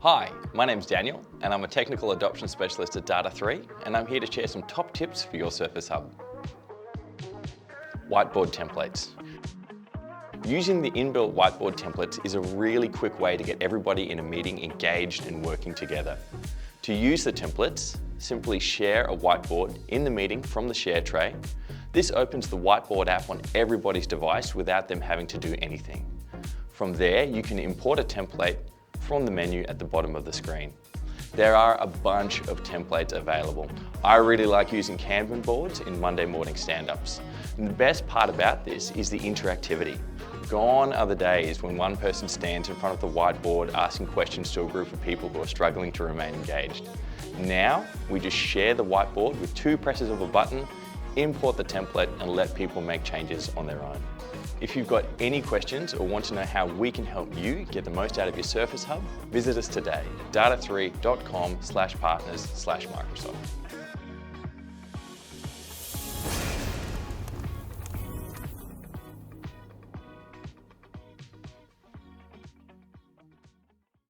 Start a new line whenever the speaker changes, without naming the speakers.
Hi, my name's Daniel and I'm a Technical Adoption Specialist at Data3 and I'm here to share some top tips for your Surface Hub. Whiteboard templates. Using the inbuilt whiteboard templates is a really quick way to get everybody in a meeting engaged and working together. To use the templates, simply share a whiteboard in the meeting from the share tray. This opens the Whiteboard app on everybody's device without them having to do anything. From there, you can import a template from the menu at the bottom of the screen. There are a bunch of templates available. I really like using Kanban boards in Monday morning stand-ups. And the best part about this is the interactivity. Gone are the days when one person stands in front of the whiteboard asking questions to a group of people who are struggling to remain engaged. Now, we just share the whiteboard with 2 presses of a button, import the template and let people make changes on their own. If you've got any questions or want to know how we can help you get the most out of your Surface Hub, visit us today at data3.com/partners/Microsoft.